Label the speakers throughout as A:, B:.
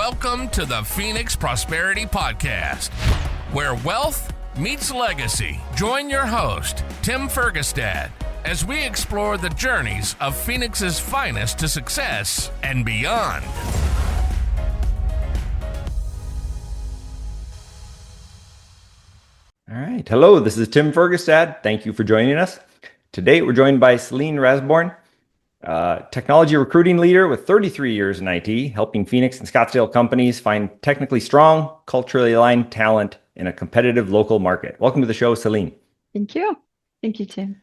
A: Welcome to the Phoenix Prosperity Podcast, where wealth meets legacy. Join your host, Tim Fergestad, as we explore the journeys of Phoenix's finest to success and beyond.
B: All right. Hello, this is Tim Fergestad. Thank you for joining us. Today, we're joined by Celine Rasborn, technology recruiting leader with 33 years in IT, helping Phoenix and Scottsdale companies find technically strong, culturally aligned talent in a competitive local market. Welcome to the show, Celine.
C: Thank you. Thank you, Tim.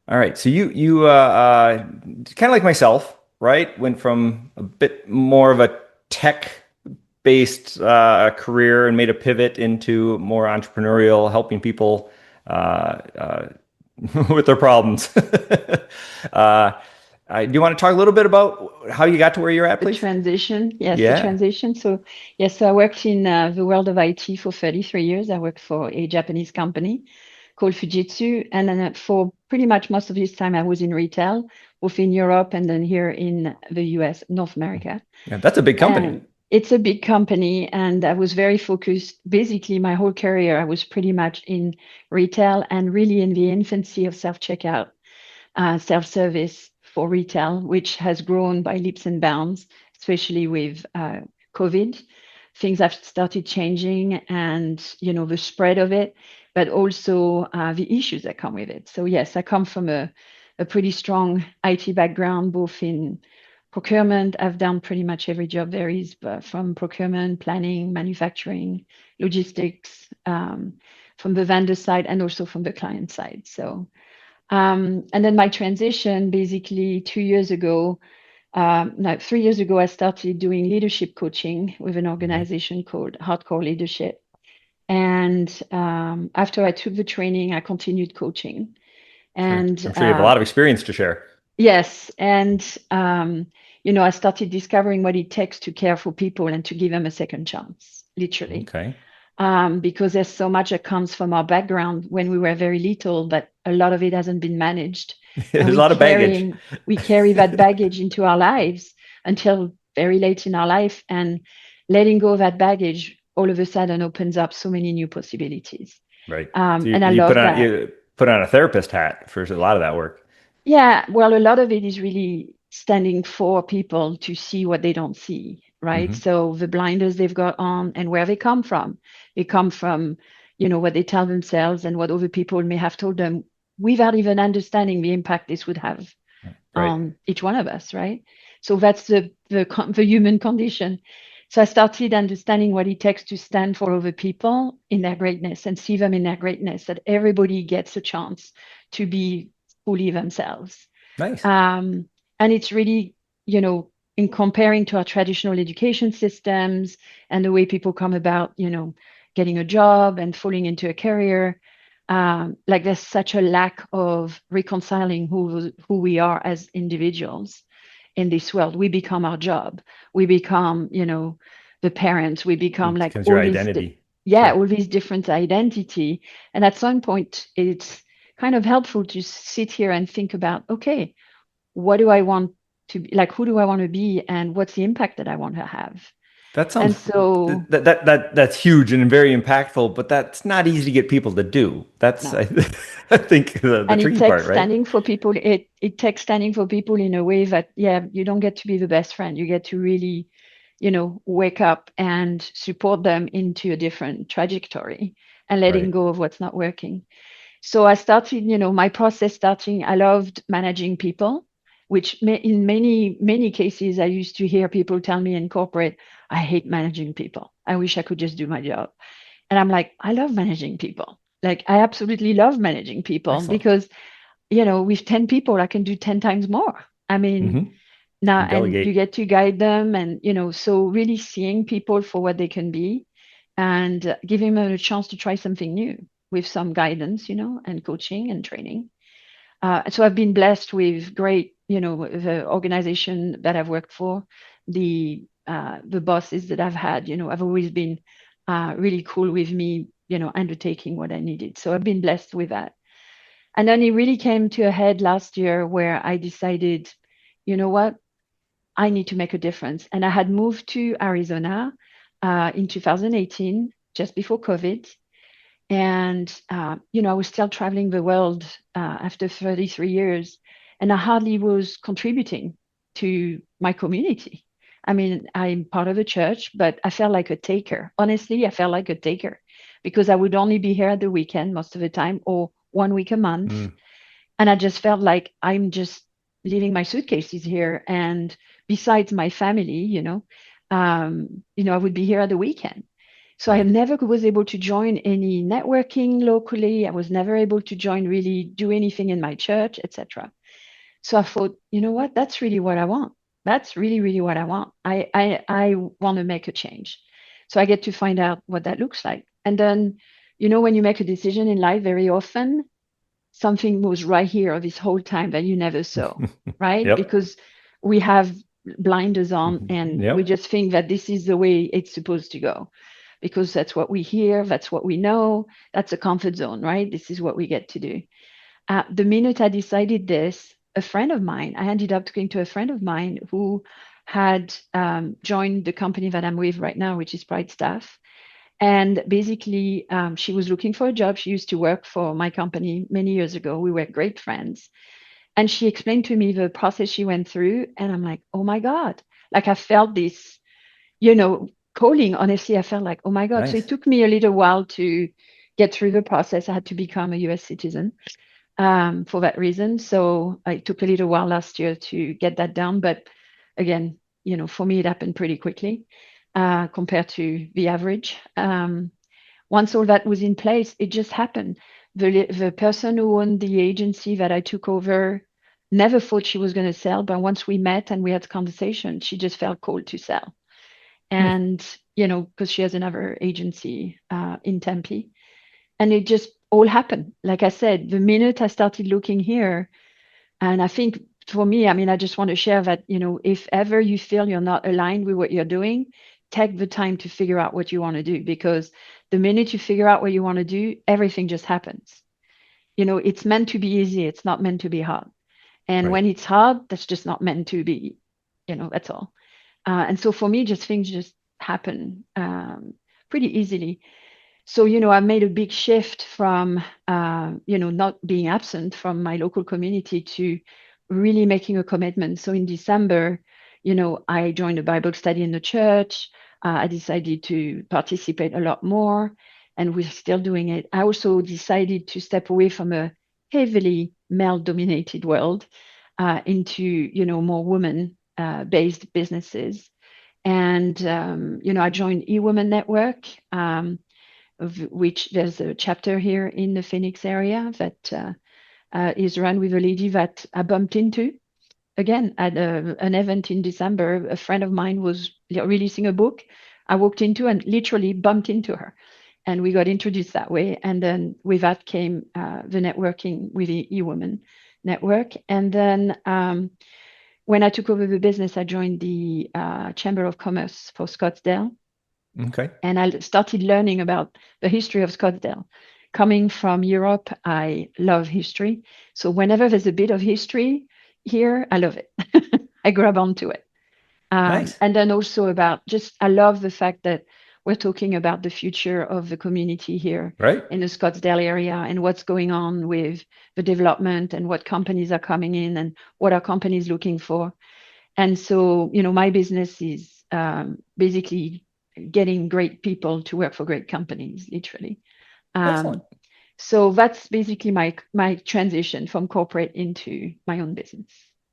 B: All right. So you kind of like myself, right? Went from a bit more of a tech-based career and made a pivot into more entrepreneurial, helping people with their problems. Do you want to talk a little bit about how you got to where you're at, please?
C: The transition. Yes, yeah. The transition. So I worked in the world of IT for 33 years. I worked for a Japanese company called Fujitsu. And then for pretty much most of this time, I was in retail, both in Europe and then here in the US, North America.
B: Yeah, that's a big company.
C: And it's a big company. And I was very focused. Basically, my whole career, I was pretty much in retail and really in the infancy of self-checkout, self-service for retail, which has grown by leaps and bounds, especially with COVID. Things have started changing and, the spread of it, but also the issues that come with it. So yes, I come from a pretty strong IT background, both in procurement. I've done pretty much every job there is, but from procurement, planning, manufacturing, logistics, from the vendor side and also from the client side. So and then my transition, basically 3 years ago, I started doing leadership coaching with an organization called Hardcore Leadership. And after I took the training, I continued coaching. And
B: I'm sure you have a lot of experience to share.
C: Yes. And, I started discovering what it takes to care for people and to give them a second chance, literally.
B: Okay.
C: Because there's so much that comes from our background when we were very little, but a lot of it hasn't been managed.
B: There's a lot of baggage.
C: We carry that baggage into our lives until very late in our life, and letting go of that baggage all of a sudden opens up so many new possibilities.
B: Right.
C: And I love that.
B: You put on a therapist hat for a lot of that work.
C: Yeah. Well, a lot of it is really standing for people to see what they don't see. Right. Mm-hmm. So the blinders they've got on and where they come from. They come from, what they tell themselves and what other people may have told them without even understanding the impact this would have on each one of us. Right. So that's the human condition. So I started understanding what it takes to stand for other people in their greatness and see them in their greatness, that everybody gets a chance to be fully themselves.
B: Nice.
C: And it's really, in comparing to our traditional education systems and the way people come about, getting a job and falling into a career, there's such a lack of reconciling who we are as individuals in this world. We become our job. We become, the parents. We become like all
B: your identity.
C: All these different identity. And at some point, it's kind of helpful to sit here and think about, okay, what do I want to be, like, who do I want to be, and what's the impact that I want to have?
B: That sounds that's huge and very impactful, but that's not easy to get people to do. That's I think the tricky part, right?
C: Standing for people. It takes standing for people in a way that you don't get to be the best friend. You get to really, wake up and support them into a different trajectory and letting go of what's not working. So I started, my process starting. I loved managing people, which in many cases, I used to hear people tell me in corporate, I hate managing people. I wish I could just do my job. And I'm like, I love managing people. Like, I absolutely love managing people. Excellent. Because, with 10 people, I can do 10 times more. I mean, now, and you get to guide them. And, so really seeing people for what they can be and giving them a chance to try something new with some guidance, and coaching and training. So I've been blessed with great, the organization that I've worked for, the bosses that I've had, I've always been really cool with me, undertaking what I needed. So I've been blessed with that. And then it really came to a head last year where I decided, you know what, I need to make a difference. And I had moved to Arizona in 2018, just before COVID. And, I was still traveling the world after 33 years, and I hardly was contributing to my community. I mean, I'm part of a church, but I felt like a taker. Honestly, I felt like a taker because I would only be here at the weekend most of the time or 1 week a month.
B: Mm.
C: And I just felt like I'm just leaving my suitcases here. And besides my family, I would be here at the weekend. So I
B: Right.
C: never was able to join any networking locally. I was never able to really do anything in my church, etc. So I thought, you know what? That's really what I want. That's really, really what I want. I want to make a change. So I get to find out what that looks like. And then, when you make a decision in life, very often something was right here this whole time that you never saw, right?
B: Yep.
C: Because we have blinders on and we
B: Yep.
C: just think that this is the way it's supposed to go because that's what we hear, that's what we know, that's a comfort zone, right? This is what we get to do. The minute I decided this, I ended up talking to a friend of mine who had joined the company that I'm with right now, which is PrideStaff. And basically, she was looking for a job. She used to work for my company many years ago. We were great friends. And she explained to me the process she went through. And I'm like, oh my God. Like I felt this, calling. Honestly, I felt like, oh my God. So
B: Nice.
C: it took me a little while to get through the process. I had to become a US citizen for that reason. So it took a little while last year to get that done. But again, for me, it happened pretty quickly compared to the average. Once all that was in place, it just happened. The person who owned the agency that I took over never thought she was going to sell, but once we met and we had conversation, she just felt called to sell.
B: Hmm.
C: And, because she has another agency in Tempe. And it just all happened. Like I said, the minute I started looking here, and I think for me, I mean, I just want to share that, if ever you feel you're not aligned with what you're doing, take the time to figure out what you want to do, because the minute you figure out what you want to do, everything just happens. It's meant to be easy. It's not meant to be hard. And
B: Right.
C: when it's hard, that's just not meant to be, that's all. And so for me, just things just happen pretty easily. So, I made a big shift from, not being absent from my local community to really making a commitment. So in December, I joined a Bible study in the church. I decided to participate a lot more, and we're still doing it. I also decided to step away from a heavily male-dominated world into, more women-based businesses. And, I joined eWomen Network. Of which there's a chapter here in the Phoenix area that is run with a lady that I bumped into again at an event in December. A friend of mine was releasing a book. I walked into and literally bumped into her. And we got introduced that way. And then with that came the networking with the eWomen network. And then when I took over the business, I joined the Chamber of Commerce for Scottsdale.
B: Okay.
C: And I started learning about the history of Scottsdale. Coming from Europe, I love history. So whenever there's a bit of history here, I love it. I grab onto it.
B: Nice.
C: And then also I love the fact that we're talking about the future of the community here
B: Right.
C: in the Scottsdale area and what's going on with the development and what companies are coming in and what are companies looking for. And so, my business is basically getting great people to work for great companies, literally.
B: Excellent.
C: So that's basically my transition from corporate into my own business.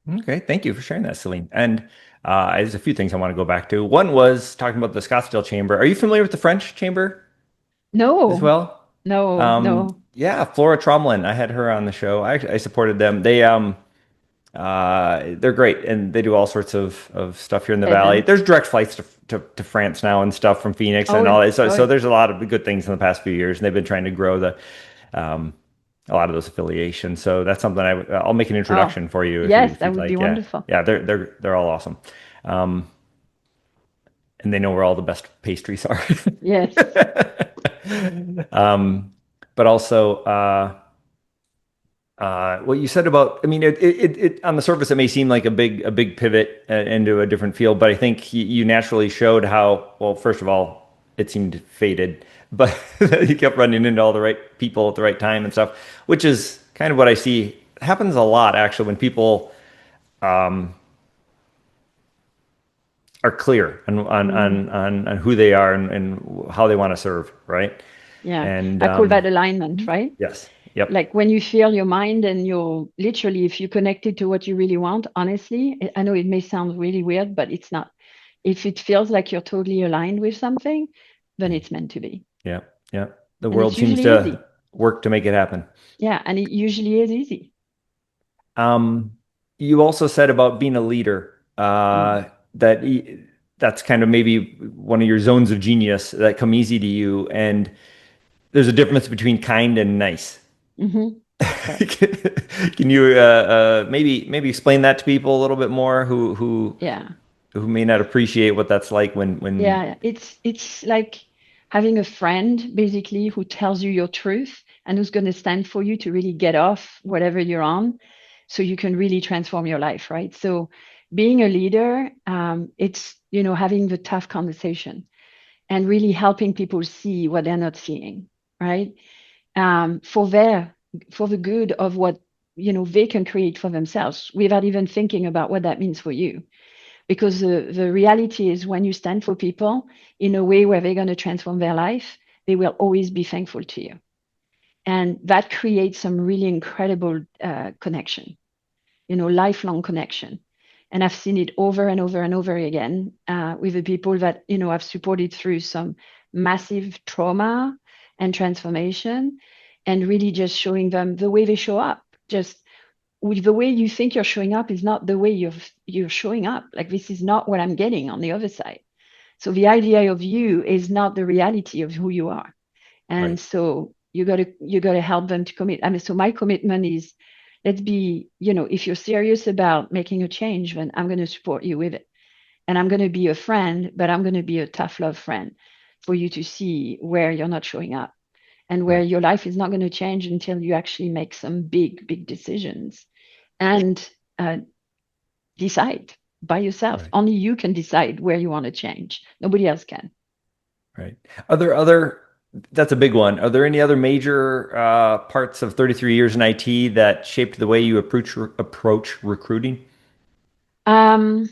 B: Okay. Thank you for sharing that, Celine. And there's a few things I want to go back to. One was talking about the Scottsdale Chamber. Are you familiar with the French Chamber as
C: No,
B: well?
C: no.
B: Yeah, Flora Tromlin. I had her on the show. I supported them. They're great, and they do all sorts of stuff here in the valley.
C: Events.
B: There's direct flights to France now and stuff from Phoenix and
C: Oh,
B: all that. So
C: oh,
B: there's a lot of good things in the past few years, and they've been trying to grow um, a lot of those affiliations. So that's something I'll make an
C: oh,
B: introduction for you
C: yes,
B: if
C: that
B: you'd
C: would be
B: like. Yeah,
C: wonderful.
B: yeah, they're all awesome, um, and they know where all the best pastries are.
C: Yes.
B: um, but also. what you said about, I mean, it on the surface, it may seem like a big pivot into a different field, but I think you naturally showed how, well, first of all, it seemed fated, but you kept running into all the right people at the right time and stuff, which is kind of what I see happens a lot actually when people um, are clear on who they are and how they want to serve, right?
C: Yeah,
B: And
C: I call that alignment, right?
B: yes, yep,
C: Like when you feel your mind and you're literally, if you connect it to what you really want, honestly, I know it may sound really weird, but it's not. If it feels like you're totally aligned with something, then it's meant to be.
B: yeah, yeah. The
C: And
B: world
C: it's
B: seems
C: usually
B: to
C: easy.
B: work to make it happen.
C: Yeah, and it usually is easy.
B: Um, you also said about being a leader,
C: Mm.
B: that that's kind of maybe one of your zones of genius that come easy to you. And there's a difference between kind and nice.
C: Mm-hmm. Correct.
B: Can you maybe explain that to people a little bit more
C: Yeah.
B: who may not appreciate what that's like when
C: Yeah. It's like having a friend basically who tells you your truth and who's going to stand for you to really get off whatever you're on so you can really transform your life, right? So being a leader, it's, having the tough conversation and really helping people see what they're not seeing, right? For the good of what they can create for themselves without even thinking about what that means for you. Because the reality is when you stand for people in a way where they're going to transform their life, they will always be thankful to you. And that creates some really incredible connection, lifelong connection. And I've seen it over and over and over again with the people that, I've supported through some massive trauma and transformation, and really just showing them the way they show up. Just with the way you think you're showing up is not the way you're showing up. Like this is not what I'm getting on the other side. So the idea of you is not the reality of who you are. And
B: right,
C: so you gotta help them to commit. I mean, so my commitment is let's be, if you're serious about making a change, then I'm going to support you with it. And I'm going to be a friend, but I'm going to be a tough love friend for you to see where you're not showing up and where
B: right,
C: your life is not going to change until you actually make some big decisions and decide by yourself.
B: right,
C: Only you can decide where you want to change. Nobody else can.
B: right. Are there other That's a big one. Are there any other major parts of 33 years in IT that shaped the way you approach recruiting?
C: Um,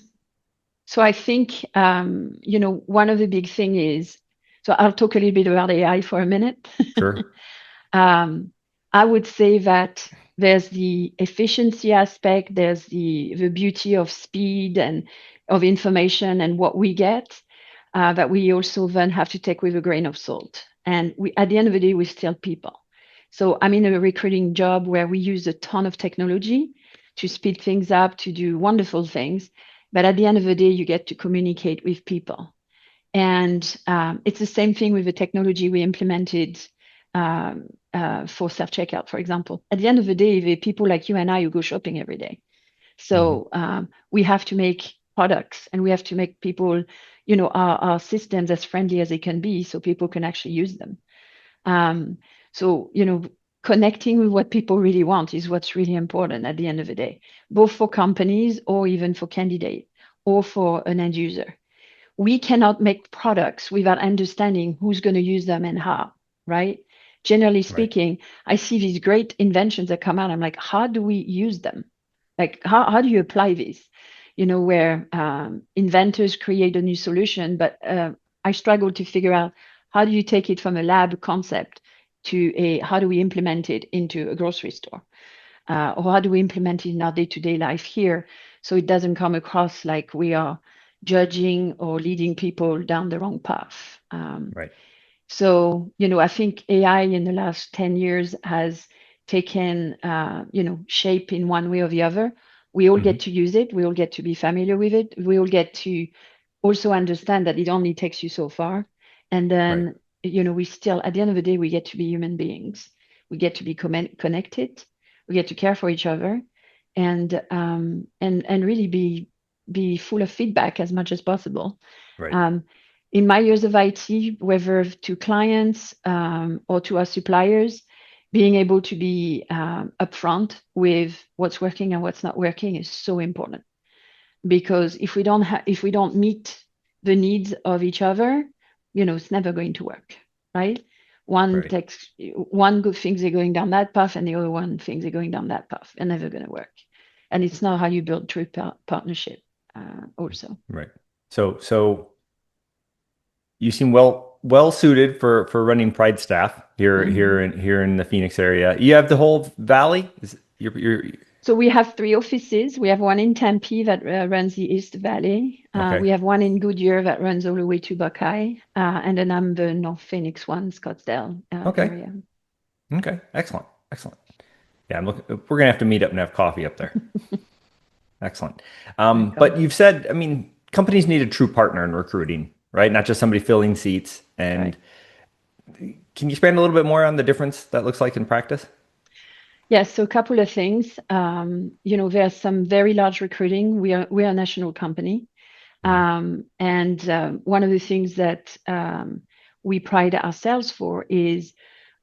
C: so I think, one of the big thing is, so I'll talk a little bit about AI for a minute.
B: Sure.
C: I would say that there's the efficiency aspect, there's the beauty of speed and of information and what we get, that we also then have to take with a grain of salt. And at the end of the day, we're still people. So I'm in a recruiting job where we use a ton of technology to speed things up, to do wonderful things. But at the end of the day, you get to communicate with people. And it's the same thing with the technology we implemented for self-checkout, for example. At the end of the day, the people like you and I who go shopping every day.
B: Hmm.
C: So we have to make products and we have to make people, our systems as friendly as they can be so people can actually use them. Um, so, connecting with what people really want is what's really important at the end of the day, both for companies or even for candidates or for an end user. We cannot make products without understanding who's going to use them and how, right? Generally
B: Right.
C: speaking, I see these great inventions that come out. I'm like, how do we use them? Like, how do you apply this? Where inventors create a new solution, but I struggle to figure out how do you take it from a lab concept to how do we implement it into a grocery store? Or how do we implement it in our day-to-day life here so it doesn't come across like we are judging or leading people down the wrong path.
B: Right.
C: So, I think AI in the last 10 years has taken, shape in one way or the other. We all
B: Hmm.
C: get to use it. We all get to be familiar with it. We all get to also understand that it only takes you so far. And
B: Right.
C: then, we still, at the end of the day, we get to be human beings. We get to be connected. We get to care for each other and really be full of feedback as much as possible.
B: Right.
C: Um, in my years of IT, whether to clients or to our suppliers, being able to be upfront with what's working and what's not working is so important, because if we don't meet the needs of each other, it's never going to work, right? One good things are going down that path, and the other one things are going down that path, and never going to work. And it's not how you build true partnership. Also,
B: right. So you seem well suited for running PrideStaff here in the Phoenix area. You have the whole valley.
C: So we have 3 offices. We have one in Tempe that runs the East Valley. We have one in Goodyear that runs all the way to Buckeye. And then I'm the North Phoenix one, Scottsdale area.
B: Okay, excellent. Yeah, we're going to have to meet up and have coffee up there. Excellent. But you've said, companies need a true partner in recruiting, right? Not just somebody filling seats. And can you expand a little bit more on the difference that looks like in practice?
C: Yes, so a couple of things. There's some very large recruiting. We are a national company. And one of the things that we pride ourselves for is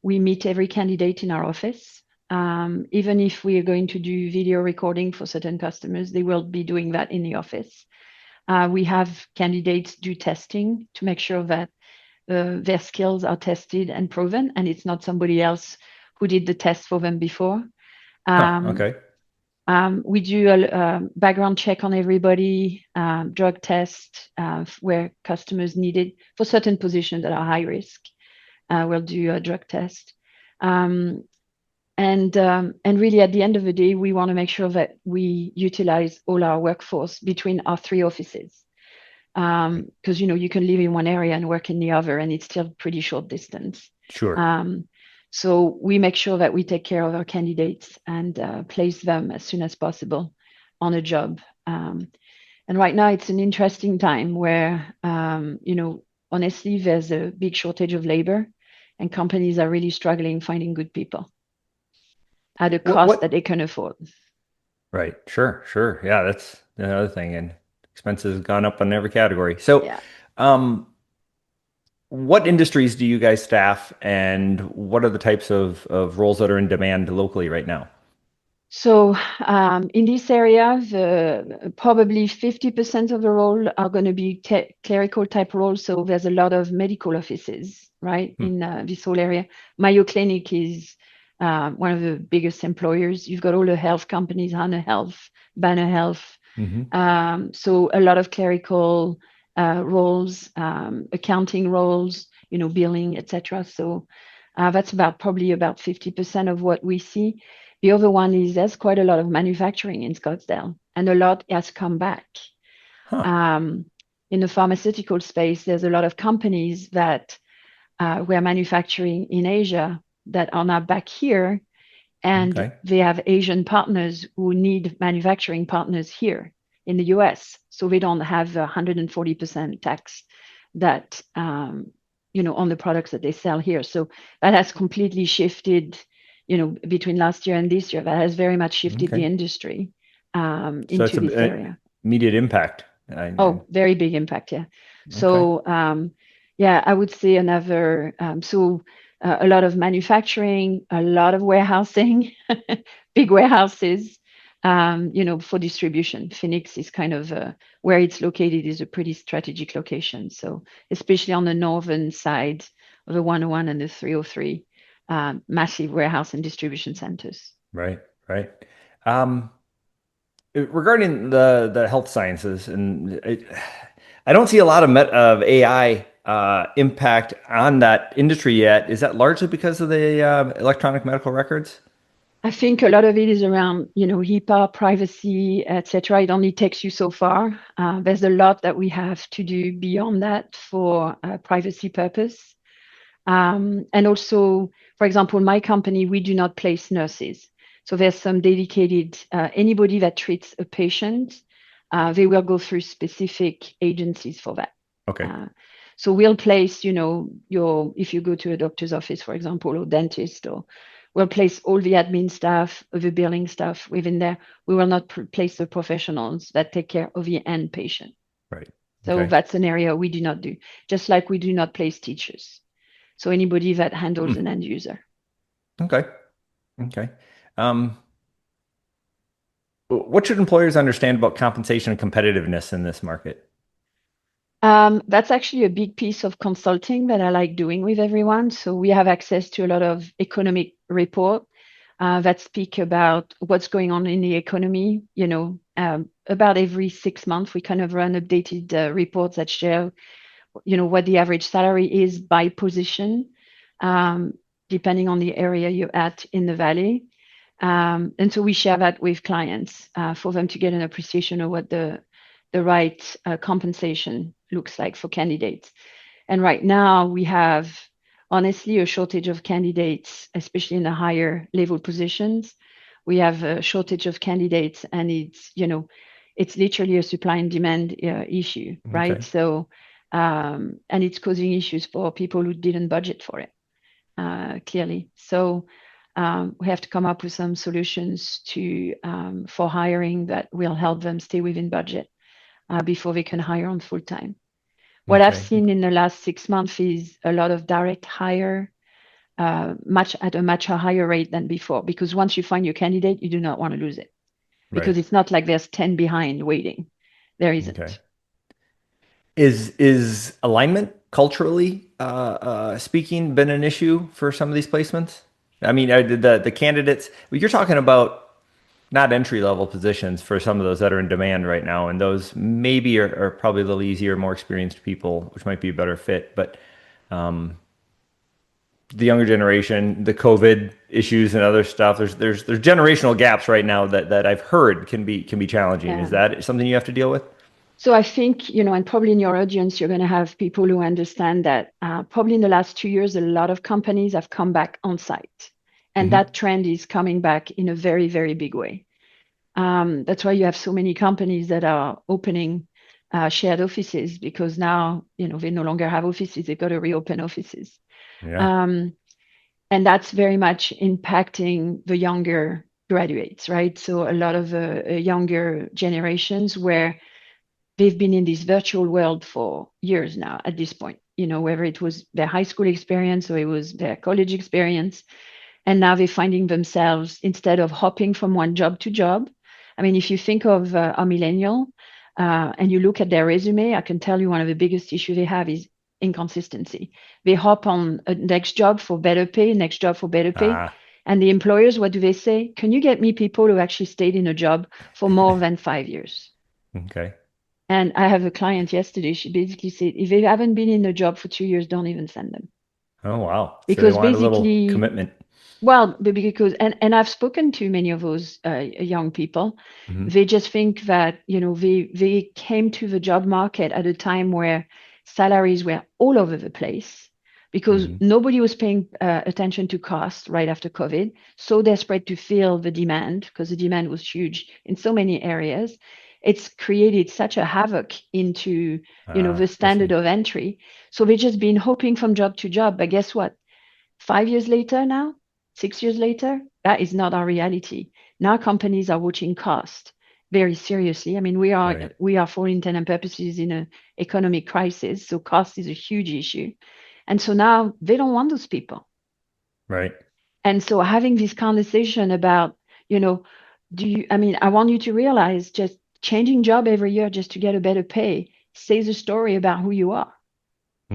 C: we meet every candidate in our office. Even if we are going to do video recording for certain customers, they will be doing that in the office. We have candidates do testing to make sure that their skills are tested and proven, and it's not somebody else who did the test for them before. We do a background check on everybody, drug test where customers need it for certain positions that are high risk. We'll do a drug test. And really at the end of the day, we want to make sure that we utilize all our workforce between our 3 offices. Because, you can live in one area and work in the other, and it's still pretty short distance.
B: Sure.
C: So we make sure that we take care of our candidates and place them as soon as possible on a job. And right now it's an interesting time where, honestly, there's a big shortage of labor, and companies are really struggling finding good people at a cost that they can afford.
B: Right. Sure. Yeah, that's another thing. And expenses have gone up on every category. So, what industries do you guys staff, and what are the types of roles that are in demand locally right now?
C: So in this area, probably 50% of the role are going to be clerical type roles. So there's a lot of medical offices, right, in this whole area. Mayo Clinic is one of the biggest employers. You've got all the health companies, Hana Health, Banner Health. So a lot of clerical roles, accounting roles, billing, etc. So that's probably about 50% of what we see. The other one is there's quite a lot of manufacturing in Scottsdale, and a lot has come back. In the pharmaceutical space, there's a lot of companies that were manufacturing in Asia that are now back here, and they have Asian partners who need manufacturing partners here in the US. So they don't have 140% tax that, on the products that they sell here. So that has completely shifted, between last year and this year. That has very much shifted the industry into this area.
B: Immediate impact.
C: Very big impact, yeah. So, I would say another, a lot of manufacturing, a lot of warehousing, big warehouses, for distribution. Phoenix is kind of where it's located is a pretty strategic location. So especially on the northern side of the 101 and the 303, massive warehouse and distribution centers.
B: Right. Regarding the health sciences, and I don't see a lot of AI impact on that industry yet. Is that largely because of the electronic medical records?
C: I think a lot of it is around, HIPAA, privacy, etc. It only takes you so far. There's a lot that we have to do beyond that for privacy purpose. And also, for example, my company, we do not place nurses. So there's some dedicated, anybody that treats a patient, they will go through specific agencies for that.
B: Okay.
C: So we'll place, if you go to a doctor's office, for example, or dentist, or we'll place all the admin staff, the billing staff within there. We will not place the professionals that take care of the end patient.
B: Right.
C: So that's an area we do not do, just like we do not place teachers. So anybody that handles an end user.
B: Okay. Okay. Um, what should employers understand about compensation and competitiveness in this market?
C: That's actually a big piece of consulting that I like doing with everyone. So we have access to a lot of economic report that speak about what's going on in the economy. About every 6 months, we kind of run updated reports that share, what the average salary is by position, um, depending on the area you're at in the valley. And so we share that with clients for them to get an appreciation of what the right compensation looks like for candidates. And right now we have honestly a shortage of candidates, especially in the higher level positions. We have a shortage of candidates, and it's literally a supply and demand issue, right?
B: Okay.
C: So, and it's causing issues for people who didn't budget for it, clearly. So, we have to come up with some solutions for hiring that will help them stay within budget before they can hire on full time. What I've
B: Okay.
C: seen in the last 6 months is a lot of direct hire, at a much higher rate than before. Because once you find your candidate, you do not want to lose it,
B: Right.
C: because it's not like there's 10 behind waiting. There
B: Okay.
C: isn't.
B: Is alignment culturally speaking been an issue for some of these placements? I mean, the candidates you're talking about not entry level positions for some of those that are in demand right now, and those maybe are probably a little easier, more experienced people, which might be a better fit. But the younger generation, the COVID issues and other stuff, there's generational gaps right now that I've heard can be challenging. Is
C: Yeah.
B: that something you have to deal with?
C: So I think, and probably in your audience, you're going to have people who understand that probably in the last 2 years, a lot of companies have come back on site. And
B: Hmm.
C: that trend is coming back in a very, very big way. That's why you have so many companies that are opening shared offices, because now, they no longer have offices. They've got to reopen offices.
B: Yeah.
C: Um, and that's very much impacting the younger graduates, right? So a lot of younger generations where they've been in this virtual world for years now at this point, whether it was their high school experience or it was their college experience. And now they're finding themselves, instead of hopping from one job to job. I mean, if you think of a millennial and you look at their resume, I can tell you one of the biggest issues they have is inconsistency. They hop on a next job for better pay, next job for better pay.
B: Ah,
C: And the employers, what do they say? Can you get me people who actually stayed in a job for more than 5 years?
B: okay.
C: And I have a client yesterday. She basically said, if they haven't been in a job for 2 years, don't even send them.
B: Oh, wow. So they
C: Because
B: want a little
C: basically,
B: commitment.
C: well, because and I've spoken to many of those young people.
B: Hmm.
C: They just think that they came to the job market at a time where salaries were all over the place, because
B: Hmm.
C: nobody was paying attention to cost right after COVID. So desperate to fill the demand, because the demand was huge in so many areas. It's created such a havoc into the
B: I
C: standard
B: see.
C: of entry. So they've just been hopping from job to job. But guess what? 5 years later now, 6 years later, that is not our reality. Now companies are watching cost very seriously. I mean,
B: Right.
C: we are for intent and purposes in an economic crisis, so cost is a huge issue. And so now they don't want those people.
B: Right.
C: And so having this conversation about, you know, I mean, I want you to realize just changing job every year just to get a better pay says a story about who you are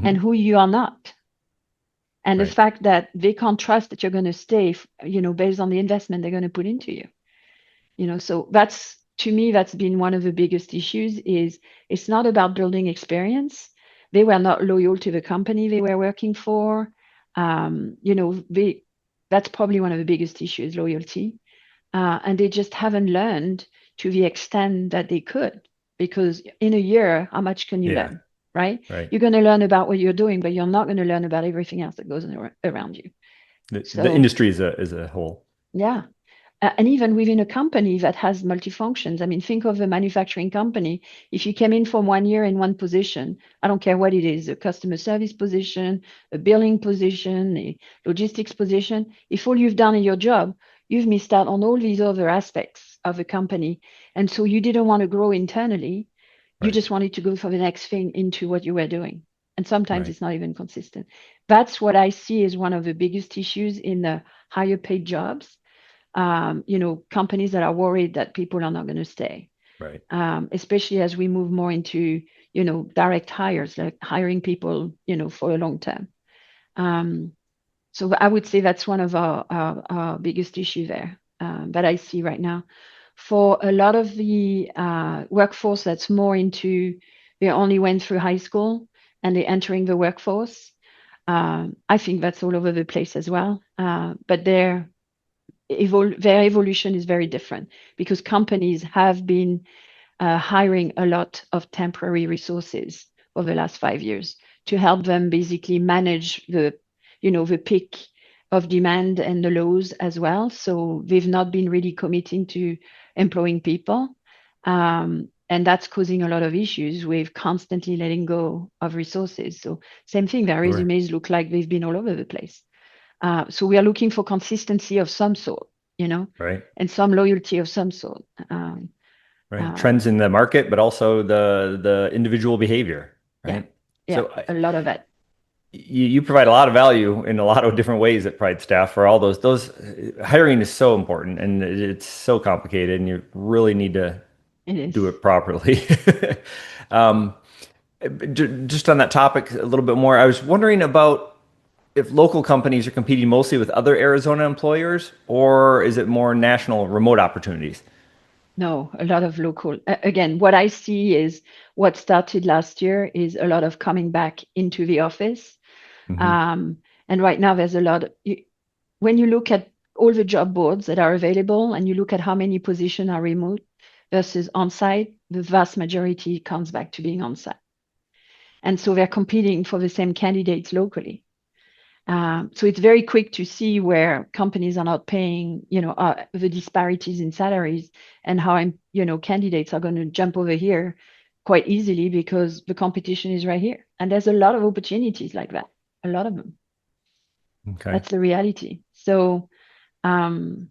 C: and
B: Hmm.
C: who you are not. And the
B: Right.
C: fact that they can't trust that you're going to stay, based on the investment they're going to put into you. So that's, to me, that's been one of the biggest issues. Is it's not about building experience. They were not loyal to the company they were working for. They That's probably one of the biggest issues, loyalty. And they just haven't learned to the extent that they could, because in a year, how much can you
B: Yeah.
C: learn, right?
B: Right.
C: You're going to learn about what you're doing, but you're not going to learn about everything else that goes around you.
B: The
C: So
B: industry is a whole.
C: yeah. And even within a company that has multifunctions, I mean, think of a manufacturing company. If you came in for 1 year in one position, I don't care what it is, a customer service position, a billing position, a logistics position, if all you've done in your job, you've missed out on all these other aspects of a company. And so you didn't want to grow internally. You
B: Right.
C: just wanted to go for the next thing into what you were doing. And sometimes
B: Right.
C: it's not even consistent. That's what I see as one of the biggest issues in the higher paid jobs. companies that are worried that people are not going to stay.
B: Right.
C: Especially as we move more into, direct hires, like hiring people, for a long term. So I would say that's one of our biggest issue there that I see right now. For a lot of the workforce that's more into, they only went through high school and they're entering the workforce. I think that's all over the place as well. But their evolution is very different because companies have been hiring a lot of temporary resources over the last 5 years to help them basically manage the peak of demand and the lows as well. So they've not been really committing to employing people. And that's causing a lot of issues with constantly letting go of resources. So same thing, their resumes look like they've been all over the place. So we are looking for consistency of some sort,
B: Right.
C: and some loyalty of some sort.
B: Right. Trends in the market, but also the individual behavior. Right.
C: Yeah. So a lot of it.
B: You provide a lot of value in a lot of different ways at PrideStaff for all those hiring is so important and it's so complicated and you really need to do it properly. Just on that topic a little bit more, I was wondering about if local companies are competing mostly with other Arizona employers or is it more national remote opportunities?
C: No, a lot of local. Again, what I see is what started last year is a lot of coming back into the office. And right now there's a lot when you look at all the job boards that are available and you look at how many positions are remote versus on-site, the vast majority comes back to being on-site. And so they're competing for the same candidates locally. So it's very quick to see where companies are not paying, the disparities in salaries and how, candidates are going to jump over here quite easily because the competition is right here. And there's a lot of opportunities like that, a lot of them.
B: Okay.
C: That's the reality. So, and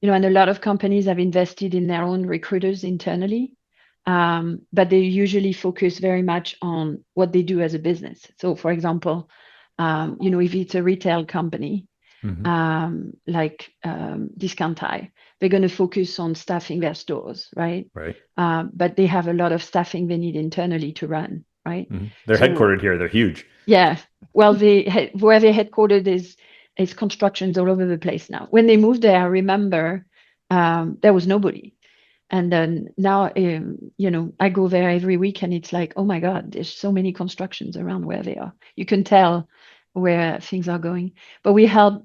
C: a lot of companies have invested in their own recruiters internally, but they usually focus very much on what they do as a business. So, for example, if it's a retail company, like Discount High, they're going to focus on staffing their stores, right?
B: Right.
C: But they have a lot of staffing they need internally to run, right?
B: They're headquartered here. They're huge.
C: Yeah. Well, where they're headquartered is constructions all over the place now. When they moved there, I remember there was nobody. And then now, I go there every week and it's like, oh my God, there's so many constructions around where they are. You can tell where things are going. But we help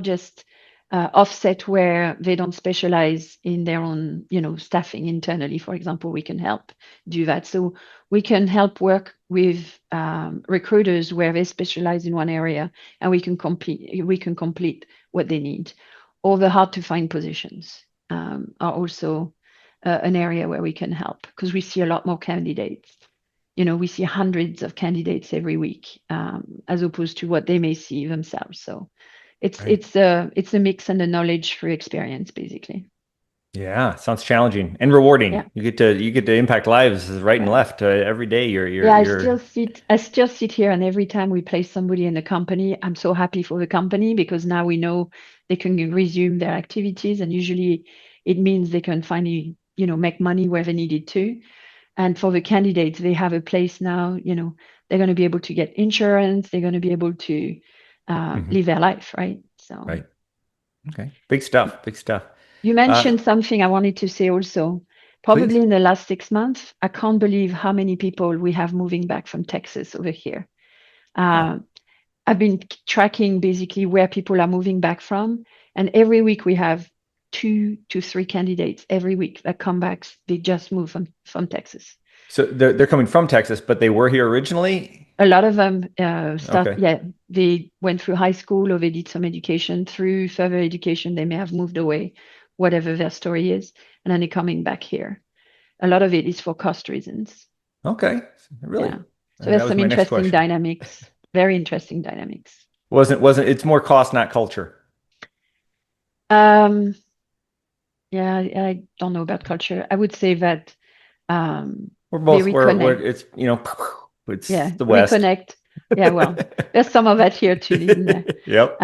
C: just offset where they don't specialize in their own, staffing internally. For example, we can help do that. So we can help work with recruiters where they specialize in one area and we can complete what they need. Or the hard to find positions are also an area where we can help because we see a lot more candidates. We see hundreds of candidates every week, as opposed to what they may see themselves. So it's a mix and a knowledge through experience, basically.
B: Yeah, sounds challenging and rewarding.
C: Yeah.
B: You get to impact lives right and left every day.
C: I still sit here, and every time we place somebody in the company, I'm so happy for the company because now we know they can resume their activities, and usually it means they can finally, make money where they needed to. And for the candidates, they have a place now, they're going to be able to get insurance. They're going to be able to live their life, right? So.
B: Right. Okay. Big stuff.
C: You mentioned something I wanted to say also. Probably
B: please.
C: In the last 6 months, I can't believe how many people we have moving back from Texas over here. I've been tracking basically where people are moving back from. And every week we have 2 to 3 candidates every week that come back. They just moved from Texas.
B: So they're coming from Texas, but they were here originally?
C: A lot of them they went through high school or they did some education. Through further education, they may have moved away, whatever their story is, and then they're coming back here. A lot of it is for cost reasons.
B: Okay, really?
C: Yeah. So there's some interesting dynamics, very interesting dynamics.
B: It's more cost, not culture.
C: Yeah, I don't know about culture. I would say that
B: we're both it's it's the West.
C: Reconnect. Yeah, well, there's some of that here too, isn't there?
B: Yep.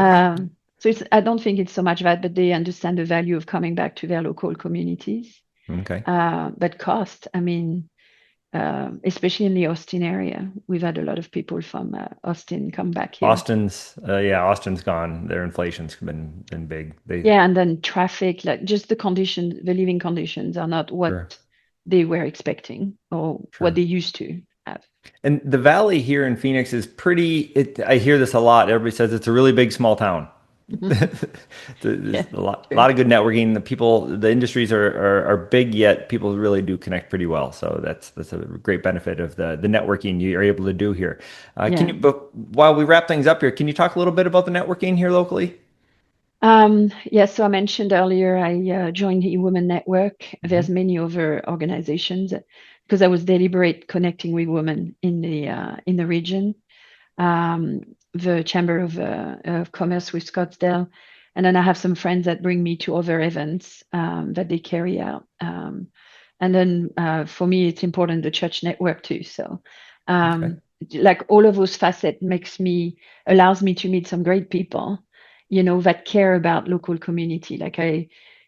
C: So I don't think it's so much that, but they understand the value of coming back to their local communities.
B: Okay.
C: But cost, I mean, especially in the Austin area, we've had a lot of people from Austin come back here.
B: Austin's gone. Their inflation's been big.
C: Yeah, and then traffic, like just the living conditions are not what
B: Sure.
C: they were expecting or what they used to have.
B: And the valley here in Phoenix is I hear this a lot. Everybody says it's a really big small town. There's a lot of good networking. The industries are big, yet people really do connect pretty well. So that's a great benefit of the networking you're able to do here. But while we wrap things up here, can you talk a little bit about the networking here locally?
C: Yes, so I mentioned earlier I joined the Women Network. There's many other organizations because I was deliberate connecting with women in the region. The Chamber of Commerce with Scottsdale, and then I have some friends that bring me to other events that they carry out. And then for me, it's important the church network too. So, like all of those facets allows me to meet some great people, that care about local community. Like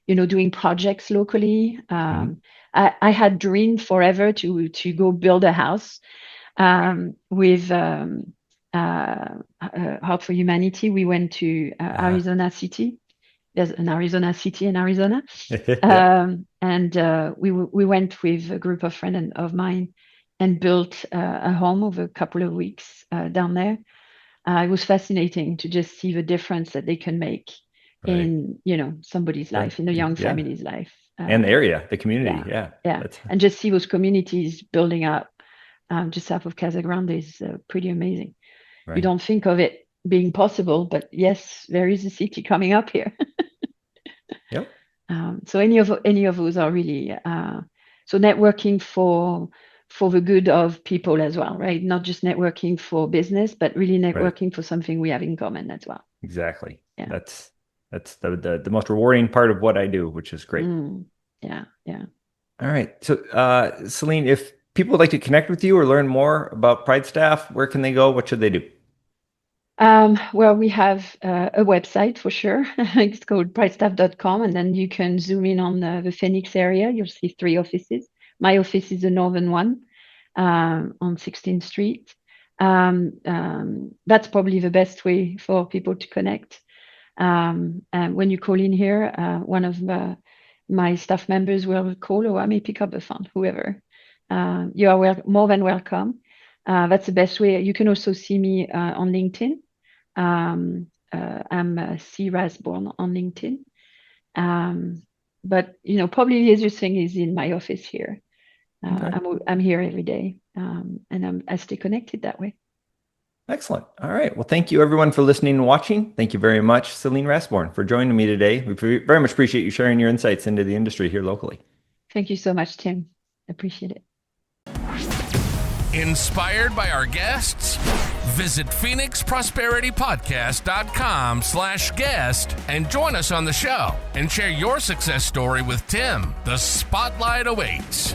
C: doing projects locally. I had dreamed forever to go build a house with Heart for Humanity. We went to Arizona City. There's an Arizona City in Arizona. And we went with a group of friends of mine and built a home over a couple of weeks down there. It was fascinating to just see the difference that they can make in somebody's life, in a young family's life.
B: And the area, the community.
C: Yeah. And just see those communities building up just south of Casa Grande is pretty amazing. Right. You don't think of it being possible, but yes, there is a city coming up here.
B: Yep.
C: So any of those are really so networking for the good of people as well, right? Not just networking for business, but really networking for something we have in common as well.
B: Exactly. Yeah. That's the most rewarding part of what I do, which is great.
C: Yeah.
B: All right. So Celine, if people would like to connect with you or learn more about PrideStaff, where can they go? What should they do?
C: Well, we have a website for sure. It's called PrideStaff.com, and then you can zoom in on the Phoenix area. You'll see 3 offices. My office is the northern one on 16th Street. That's probably the best way for people to connect. And when you call in here, one of my staff members will call, or I may pick up the phone, whoever. You are more than welcome. That's the best way. You can also see me on LinkedIn. I'm C. Rasborn on LinkedIn. But probably the easiest thing is in my office here. I'm here every day, and I stay connected that way.
B: Excellent. All right. Well, thank you everyone for listening and watching. Thank you very much, Celine Rasborn, for joining me today. We very much appreciate you sharing your insights into the industry here locally.
C: Thank you so much, Tim. Appreciate it.
A: Inspired by our guests? Visit PhoenixProsperityPodcast.com/guest and join us on the show and share your success story with Tim. The spotlight awaits.